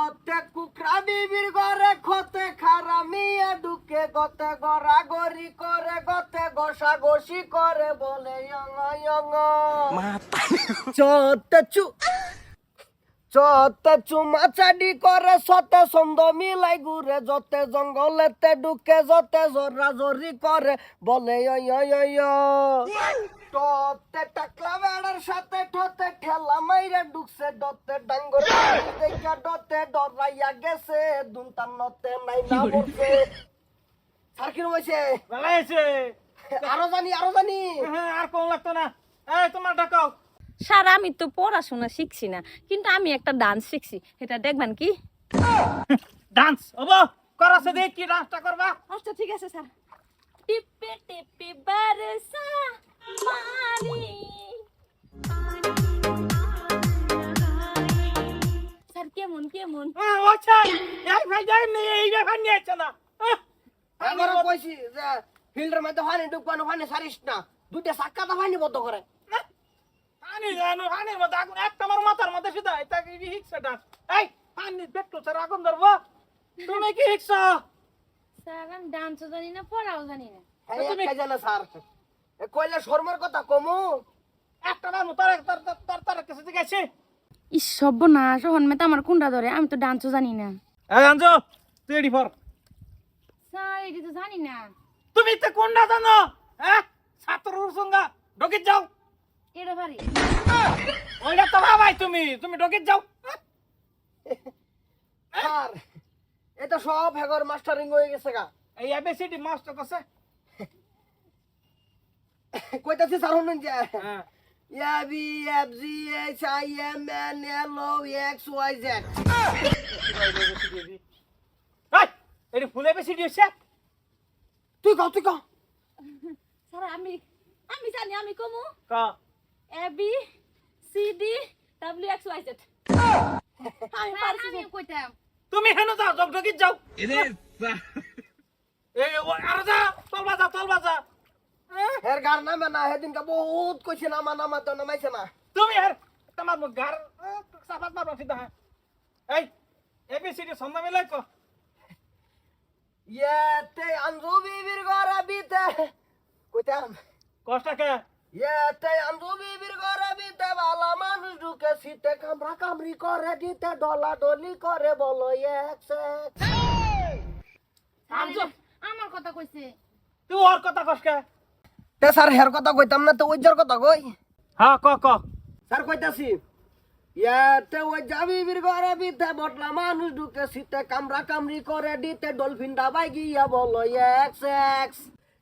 চতে কুকরা বিবির ঘরে খতে খারামিয়া ঢুকে গতে গড়াগড়ি করে গতে ঘষাঘষি করে বলে চতে চুমাচাডি করে সতে ছন্দ মিলাই ঘুরে যতে জঙ্গলেতে ঢুকে যতে জোরাজোরি করে বলে টতে টাকলা বেড়ার সাথে ঠতে ঠেলা মাইরে ঢুকছে ডতে ডাঙ্গর দেখা ডতে ডরাইয়া গেছে দুনটার নতে নাই না বলছে স্যার কিরম হয়েছে ভালো হয়েছে। আরো জানি হ্যাঁ আর কোন লাগতো না। এই তোমার ডাকাও। স্যার আমি তো পড়াশোনা শিখছি না, কিন্তু আমি একটা ডান্স শিখছি, এটা দেখবেন কি? ডান্স ওবো করছে দেখ কি ডান্সটা করবা। আচ্ছা ঠিক আছে স্যার। টিপে টিপে বরসা পানি। স্যার কেমন কেমন? আচ্ছা এই ভাই যাই নেই এই ব্যাপার নিয়ে আছে না। আমরা কইছি যে ফিল্ডের মধ্যে পানি ঢুকবানো পানি সারিস না, দুইটা সাক্কাটা পানি বন্ধ করে পানি জানো পানির মধ্যে আগুন একটা আমার মাথার মধ্যে সিধা এটা কি হিকছে ডান্স। এই পানি পেট্রোল ছাড়া আগুন ধরবো। তুমি কি হিকছো? স্যার আমি ডান্সও জানি না, পড়াও জানি না। হ্যাঁ একটা জানা স্যার কইলে শর্মার কথা কমু একটা মানুষ তার কাছে জিজ্ঞাসি। ই সর্বনাশ, হনমেতে আমার কোনটা ধরে, আমি তো ডান্সও জানি না। এই আনজো তুই রেডি ফর। স্যার এটা তো জানি না। তুমি তো কোনটা জানো? হ্যাঁ ছাত্রর সঙ্গে ঢোকে যাও। এটা পারি। ওইটা তো ভাবাই তুমি ঢোকে যাও। স্যার এটা সব হেগর মাস্টারিং হয়ে গেছে গা। এই এবিসিডি মাস্টার কাছে। কইতাছি স্যার শুনুন যে হ্যাঁ A B F G H I M N L O X Y Z. এই এটি ফুল এবিসিডি হচ্ছে। তুই কও স্যার আমি জানি, আমি কমু। ক A B C D W X Y Z. আমি কইতাম। তুমি হেন যাও ঢোকে যাও। এই আর যা তলবা যা। হের গার নামে না হেদিনকে বহুত কইছে নামা তো নামাইছে না। তুমি আর তোমার মুখ ঘর সাফাত মারবা সিধা। এই এবিসিডি সন্ধ্যা মিলাই কো। ইয়েতে আনজু বিবির ঘরে বিতে কইতাম কষ্টকে ইয়েতে আনজু বিবির ঘরে বিতে ভালো মানুষ ঢুকে শীতে কামড়া কামড়ি করে দিতে ডলা ডলি করে বলো এক্স আনজো আমার কথা কইছে। তুই ওর কথা কষ্টকে। তে স্যার হের কথা কইতাম না তো ওইজর কথা কই। হ্যাঁ ক স্যার কইতাছি ইয়েতে ওই জাবিবির ঘরে বিতে বটলা মানুষ ঢুকে শীতে কামড়া কামড়ি করে দিতে ডলফিন ডাবাই গিয়া বলো এক্স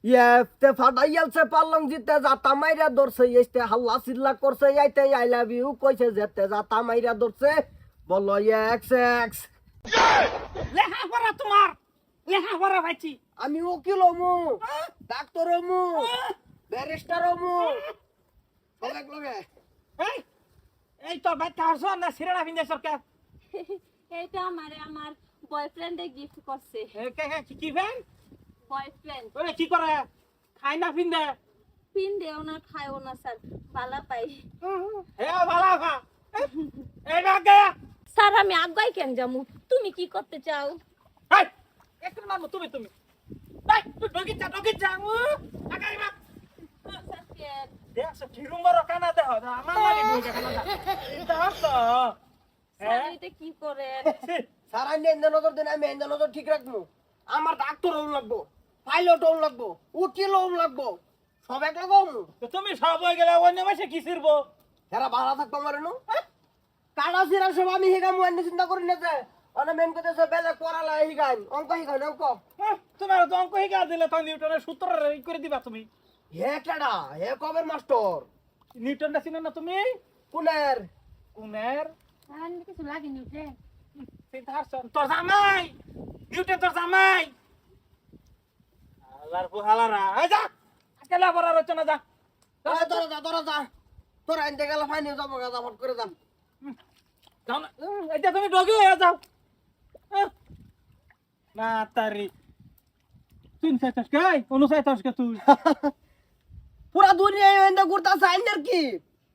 ইয়েতে ফাটাইয়ালছে পালং জিতে যাতা মাইরা ধরছে এসতে হাল্লা চিল্লা করছে আইতে আই লাভ ইউ কইছে যেতে যাতা মাইরা ধরছে বলো এক্স লেখাপড়া তোমার লেখাপড়া ভাইছি। আমি উকিল হমু ডাক্তার হমু ব্যারিস্টার হমু সবাই লগে এই এই তো বাইতে আসো না সিরানা ভিন্দে সরকার। এইটা আমার বয়ফ্রেন্ডে গিফট করছে। কি ভেন বয়ফ্রেন্ড ওরে কি করে খাই না ভিন্দে। পিন দেও না খায়ও না স্যার, ভালো পাই। হে ভালো খা। এই বাগে স্যার আমি আগাই কেন যামু, তুমি কি করতে চাও? এই একটু মারমু তুমি এই তুই ঢোকে যা আগাই মা। দেখছ কি রুমর কানা দেহ আমার লাগি ঢোকে কানা এটা হতো। স্যার এটা কি করেন? স্যার আমি এনে নজর দেন, আমি এনে নজর ঠিক রাখবো। আমার ডাক্তার হম লাগবো, পাইলট হম লাগবো, উকিল হম লাগবো, সব এক লাগবো। তো তুমি সব হয়ে গেলে অন্য মাসে কি ছিড়বো? হেরা ভাড়া থাকবো আমার নো কাটা সিরা সব আমি হিগাম অন্য চিন্তা করি না যে অনেক মেন করতেছে বেলে পড়ালা হিগান অঙ্ক অঙ্ক তোমার তো অঙ্ক শিখা দিলে তো নিউটনের সূত্র করে দিবা তুমি। হে কেডা হে কবের মাস্টার নিউটনটা চিনো না তুমি? কোনের কোনের আমি কিছু লাগেনি উঠে। তোর জামাই নিউটন তোর জামাই। আলার বুহালারা এই যা আজকে লাবরা রচনা যা। তোরা যা তোরা আনতে গেলে ফাইনে যাবো গাদা ফট করে যাম যাও না এটা তুমি ডগে হয়ে যাও। না তারি তুই সাইতাস কে অনু সাইতাস কে তুই? পুরা দুনিয়া এন্ড ঘুরতা সাইনের কি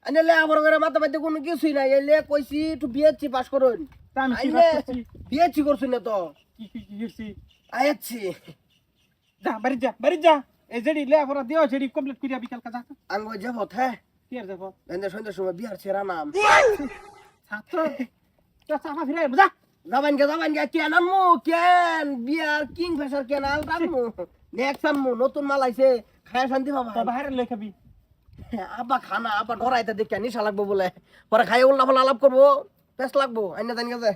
আনে লে আমার ঘরে মাথা বাইতে কোনো কিছুই নাই এলে কইছি একটু বিএসসি পাস করুন তা আমি কি আইনে করছি বিয়েছি করছি না তো কি করছি আয়াচ্ছি যা বাড়ি যা এই যেডি লেখাপড়া দিও যেডি কমপ্লিট করিয়া বিকাল কাজা আঙ্গ যাবো হ্যাঁ কি আর দেখো এনে সন্ধ্যার সময় বিয়ার ছেড়া নাম ছাত্র তো চাপা ফিরে যা যাবান গে কেন আনমু কেন বিয়ার কিং ফেসার কেন আনমু নেক্সট আনমু নতুন মাল আইছে খায়া শান্তি তো পাবা বাইরে লই খাবি আব্বা খানা আব্বা ঘর আইতে দেখে নিশা লাগবো বলে পরে খাইয়ে উল্লা ফলা আলাপ করবো বেশ লাগবো আইনা জানি গেছে